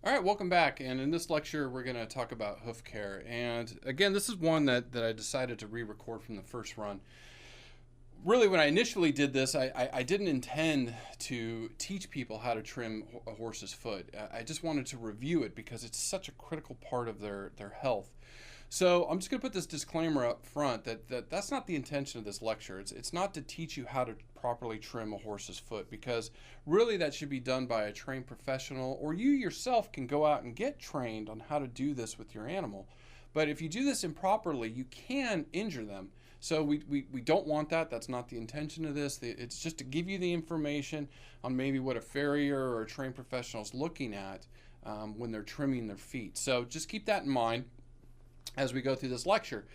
All right, welcome back. And in this lecture, we're going to talk about hoof care. And again, this is one that I decided to re record from the first run. Really, when I initially did this, I didn't intend to teach people how to trim a horse's foot. I just wanted to review it because it's such a critical part of their health. So I'm just going to put this disclaimer up front that's not the intention of this lecture. It's not to teach you how to properly trim a horse's foot, because really that should be done by a trained professional, or you yourself can go out and get trained on how to do this with your animal. But if you do this improperly, you can injure them. So we don't want that. That's not the intention of this. It's just to give you the information on maybe what a farrier or a trained professional is looking at when they're trimming their feet. So just keep that in mind as we go through this lecture.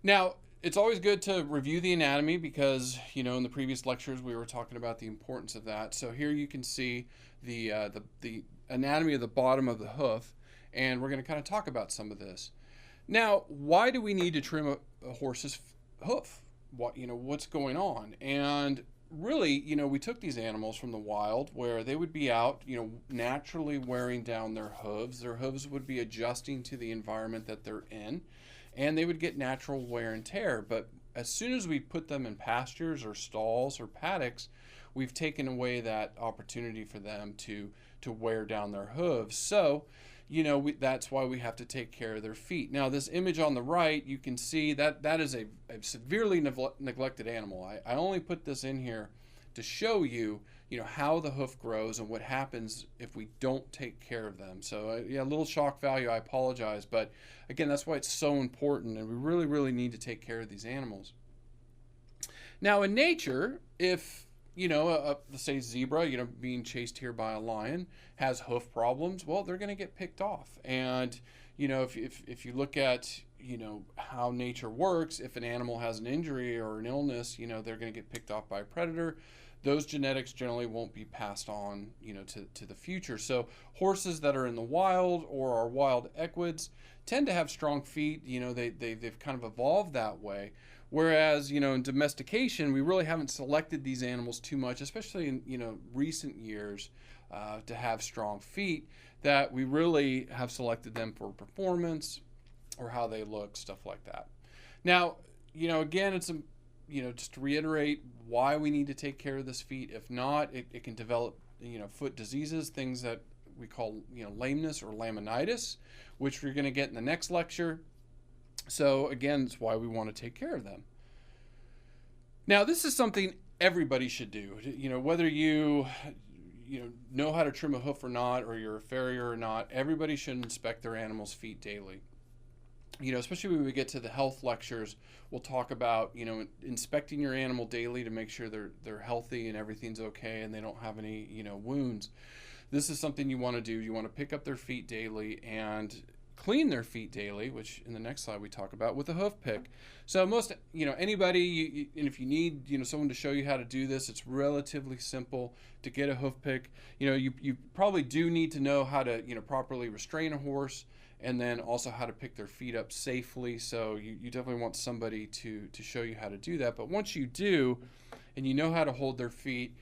Now, it's always good to review the anatomy because, in the previous lectures we were talking about the importance of that. So here you can see the anatomy of the bottom of the hoof, and we're going to kind of talk about some of this. Now, why do we need to trim a horse's hoof? What's going on? And really, we took these animals from the wild where they would be out, naturally wearing down their hooves. Their hooves would be adjusting to the environment that they're in, and they would get natural wear and tear. But as soon as we put them in pastures or stalls or paddocks, we've taken away that opportunity for them to wear down their hooves. So, that's why we have to take care of their feet. Now, this image on the right, you can see that is a severely neglected animal. I only put this in here to show you, how the hoof grows and what happens if we don't take care of them. So, yeah, a little shock value, I apologize. But again, that's why it's so important, and we really, really need to take care of these animals. Now, in nature, if let's say zebra, being chased here by a lion, has hoof problems, well, they're going to get picked off. And, if you look at, how nature works, if an animal has an injury or an illness, they're going to get picked off by a predator. Those genetics generally won't be passed on, to the future. So horses that are in the wild or are wild equids tend to have strong feet. They've kind of evolved that way. Whereas, in domestication, we really haven't selected these animals too much, especially in, recent years, to have strong feet, that we really have selected them for performance or how they look, stuff like that. Now, again, it's just to reiterate why we need to take care of this feet. If not, it can develop, foot diseases, things that we call, lameness or laminitis, which we're going to get in the next lecture. So again, it's why we want to take care of them. Now, this is something everybody should do. Whether you know how to trim a hoof or not, or you're a farrier or not, everybody should inspect their animal's feet daily. Especially when we get to the health lectures, we'll talk about, inspecting your animal daily to make sure they're healthy and everything's okay and they don't have any, wounds. This is something you want to do. You want to pick up their feet daily and clean their feet daily, which in the next slide we talk about, with a hoof pick. So most, anybody, and if you need, someone to show you how to do this, it's relatively simple to get a hoof pick. You probably do need to know how to, properly restrain a horse, and then also how to pick their feet up safely. So you definitely want somebody to show you how to do that. But once you do, and you know how to hold their feet,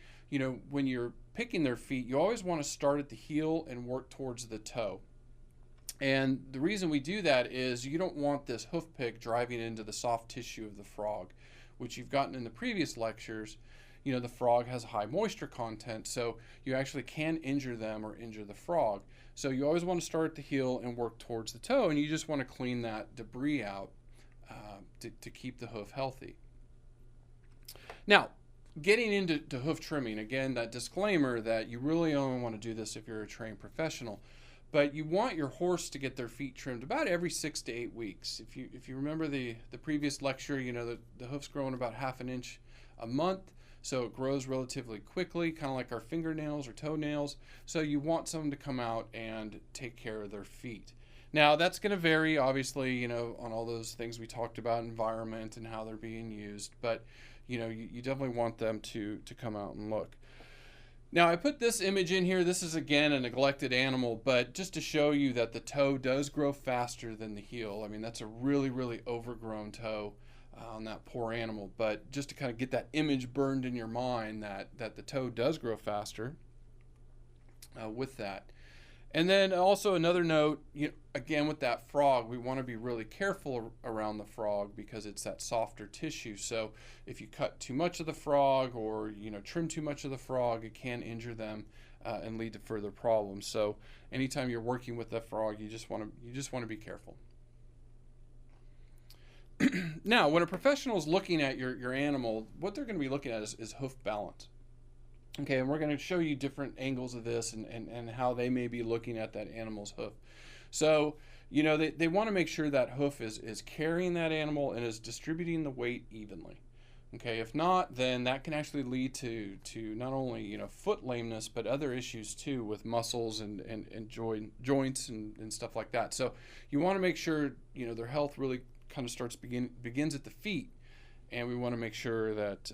when you're picking their feet, you always want to start at the heel and work towards the toe. And the reason we do that is you don't want this hoof pick driving into the soft tissue of the frog, which you've gotten in the previous lectures. The frog has high moisture content, so you actually can injure them or injure the frog. So you always want to start at the heel and work towards the toe, and you just want to clean that debris out to keep the hoof healthy. Now, getting into hoof trimming, again, that disclaimer that you really only want to do this if you're a trained professional. But you want your horse to get their feet trimmed about every 6 to 8 weeks. If you remember the previous lecture, the hoof's growing about half an inch a month, so it grows relatively quickly, kind of like our fingernails or toenails. So you want someone to come out and take care of their feet. Now, that's going to vary, obviously, on all those things we talked about, environment and how they're being used. But, you definitely want them to come out and look. Now, I put this image in here. This is, again, a neglected animal, but just to show you that the toe does grow faster than the heel. I mean, that's a really, really overgrown toe on that poor animal. But just to kind of get that image burned in your mind that the toe does grow faster with that. And then also another note, again with that frog, we want to be really careful around the frog because it's that softer tissue. So if you cut too much of the frog or trim too much of the frog, it can injure them and lead to further problems. So anytime you're working with the frog, you just want to be careful. Now, when a professional is looking at your animal, what they're going to be looking at is hoof balance. Okay, and we're going to show you different angles of this and how they may be looking at that animal's hoof. So, they want to make sure that hoof is carrying that animal and is distributing the weight evenly. Okay, if not, then that can actually lead to not only foot lameness, but other issues too with muscles and joints and stuff like that. So you want to make sure their health really kind of begins at the feet, and we want to make sure that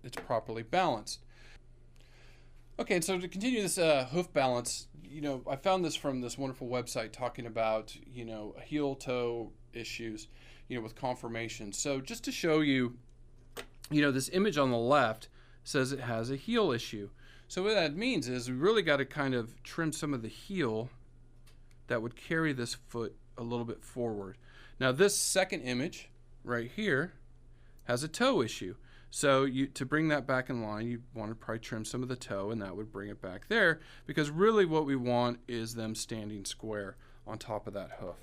it's properly balanced. Okay, and so to continue this hoof balance, I found this from this wonderful website talking about heel-toe issues, with conformation. So just to show you, this image on the left says it has a heel issue. So what that means is we really got to kind of trim some of the heel that would carry this foot a little bit forward. Now this second image right here has a toe issue. So to bring that back in line, you want to probably trim some of the toe, and that would bring it back there, because really what we want is them standing square on top of that hoof.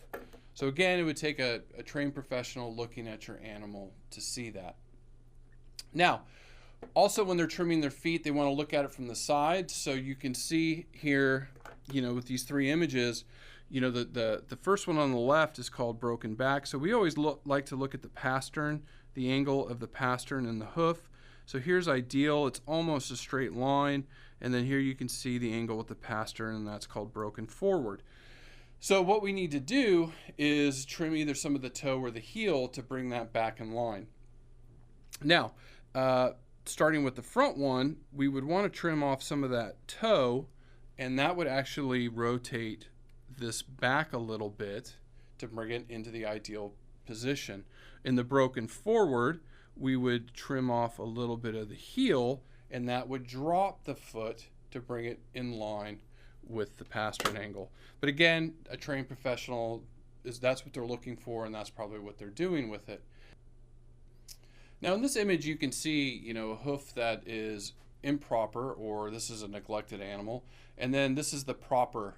So again, it would take a trained professional looking at your animal to see that. Now, also when they're trimming their feet, they want to look at it from the side. So you can see here, with these three images, the first one on the left is called broken back. So we always like to look at the pastern, the angle of the pastern and the hoof. So here's ideal, it's almost a straight line, and then here you can see the angle with the pastern, and that's called broken forward. So what we need to do is trim either some of the toe or the heel to bring that back in line. Now, starting with the front one, we would want to trim off some of that toe, and that would actually rotate this back a little bit to bring it into the ideal position. In the broken forward, we would trim off a little bit of the heel, and that would drop the foot to bring it in line with the pastern angle. But again, a trained professional, that's what they're looking for, and that's probably what they're doing with it. Now in this image you can see a hoof that is improper, or this is a neglected animal, and then this is the proper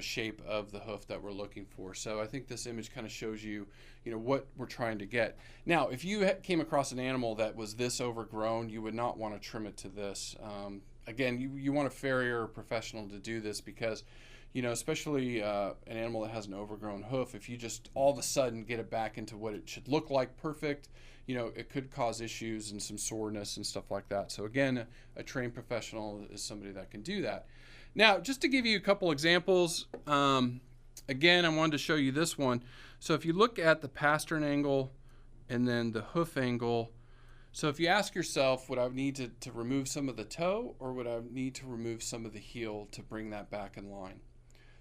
shape of the hoof that we're looking for. So I think this image kind of shows you what we're trying to get. Now if you came across an animal that was this overgrown, you would not want to trim it to this. Again, you want a farrier or professional to do this, because especially an animal that has an overgrown hoof, if you just all of a sudden get it back into what it should look like perfect, it could cause issues and some soreness and stuff like that. So again, a trained professional is somebody that can do that. Now, just to give you a couple examples, again, I wanted to show you this one. So if you look at the pastern angle and then the hoof angle, so if you ask yourself, would I need to remove some of the toe, or would I need to remove some of the heel to bring that back in line?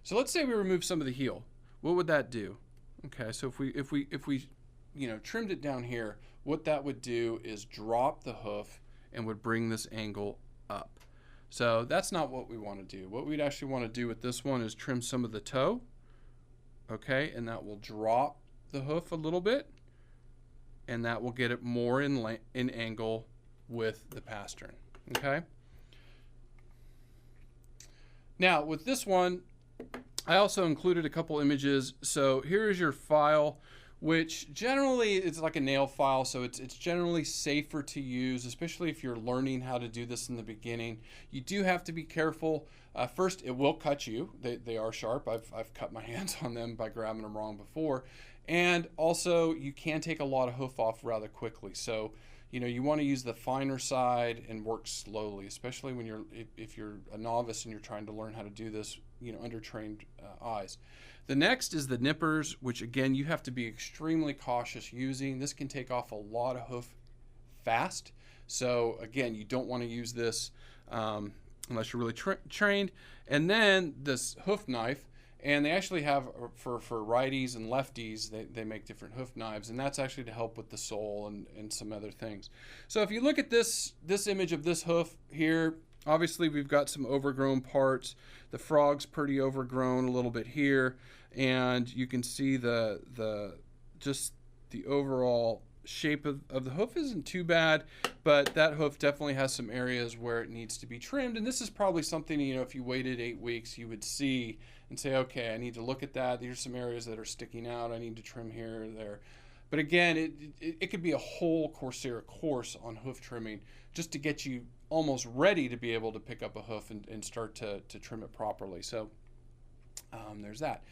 So let's say we remove some of the heel. What would that do? Okay, so if we trimmed it down here, what that would do is drop the hoof and would bring this angle up. So that's not what we want to do. What we'd actually want to do with this one is trim some of the toe, okay, and that will drop the hoof a little bit, and that will get it more in angle with the pastern, okay? Now with this one, I also included a couple images. So here is your file, which generally it's like a nail file, so it's generally safer to use, especially if you're learning how to do this in the beginning. You do have to be careful. First, it will cut you. They are sharp. I've cut my hands on them by grabbing them wrong before. And also, you can take a lot of hoof off rather quickly. So, you want to use the finer side and work slowly, especially when if you're a novice and you're trying to learn how to do this, under trained eyes. The next is the nippers, which again, you have to be extremely cautious using. This can take off a lot of hoof fast. So again, you don't want to use this unless you're really trained. And then this hoof knife, and they actually have, for righties and lefties, they make different hoof knives, and that's actually to help with the sole and some other things. So if you look at this image of this hoof here, Obviously, we've got some overgrown parts. The frog's pretty overgrown a little bit here, and you can see just the overall shape of the hoof isn't too bad, but that hoof definitely has some areas where it needs to be trimmed. And this is probably something, you know, if you waited 8 weeks, you would see and say, okay, I need to look at that. These are some areas that are sticking out. I need to trim here or there. But again, it could be a whole Coursera course on hoof trimming just to get you almost ready to be able to pick up a hoof and start to trim it properly. So there's that.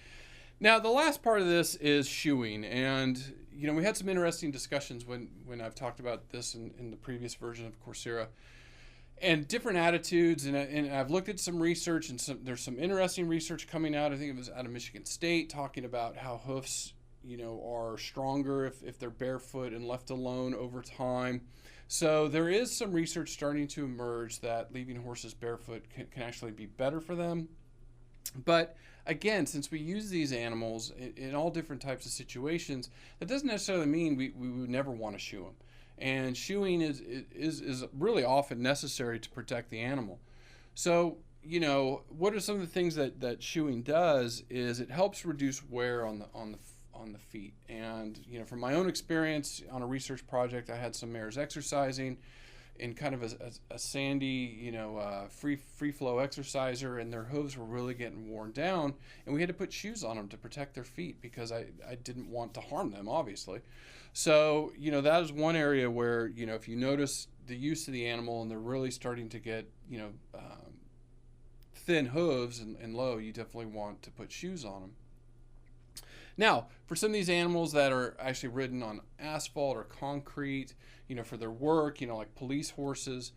Now, the last part of this is shoeing. And, you know, we had some interesting discussions when I've talked about this in the previous version of Coursera. And different attitudes, and I've looked at some research, and there's some interesting research coming out. I think it was out of Michigan State, talking about how hoofs, you know, are stronger if they're barefoot and left alone over time. So there is some research starting to emerge that leaving horses barefoot can actually be better for them. But again, since we use these animals in all different types of situations, that doesn't necessarily mean we would never want to shoe them. And shoeing is really often necessary to protect the animal. So, you know, what are some of the things that shoeing does is it helps reduce wear on the feet. And, you know, from my own experience on a research project, I had some mares exercising in kind of a sandy, you know, free flow exerciser, and their hooves were really getting worn down, and we had to put shoes on them to protect their feet because I didn't want to harm them, obviously. So, you know, that is one area where, you know, if you notice the use of the animal and they're really starting to get, you know, thin hooves and low, you definitely want to put shoes on them. Now, for some of these animals that are actually ridden on asphalt or concrete, you know, for their work, you know, like police horses,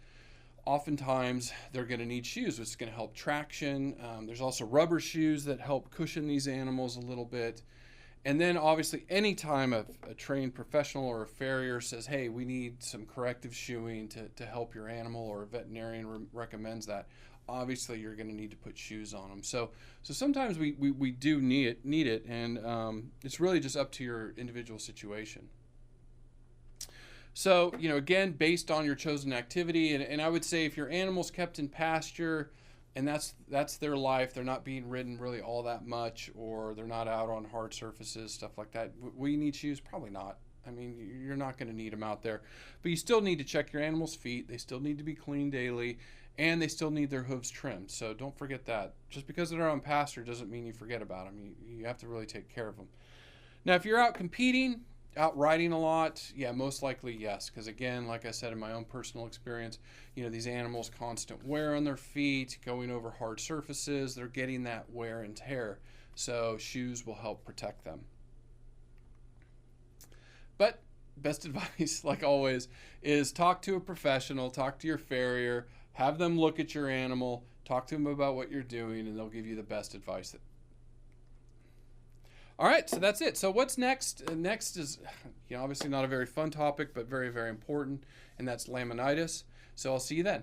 oftentimes they're going to need shoes, which is going to help traction. There's also rubber shoes that help cushion these animals a little bit. And then obviously anytime a trained professional or a farrier says, hey, we need some corrective shoeing to help your animal, or a veterinarian recommends that, obviously you're going to need to put shoes on them. So sometimes we do need it, and it's really just up to your individual situation. So, you know, again, based on your chosen activity, and I would say if your animal's kept in pasture and that's their life, they're not being ridden really all that much, or they're not out on hard surfaces, stuff like that, will you need shoes? Probably not. I mean, you're not going to need them out there, but you still need to check your animal's feet. They still need to be cleaned daily, and they still need their hooves trimmed. So don't forget that. Just because they're on pasture doesn't mean you forget about them. You have to really take care of them. Now, if you're out competing, out riding a lot, yeah, most likely yes, because again, like I said in my own personal experience, you know, these animals, constant wear on their feet, going over hard surfaces, they're getting that wear and tear. So shoes will help protect them. But best advice, like always, is talk to a professional, talk to your farrier, have them look at your animal, talk to them about what you're doing, and they'll give you the best advice. All right, so that's it. So what's next? Next is, you know, obviously not a very fun topic, but very, very important, and that's laminitis. So I'll see you then.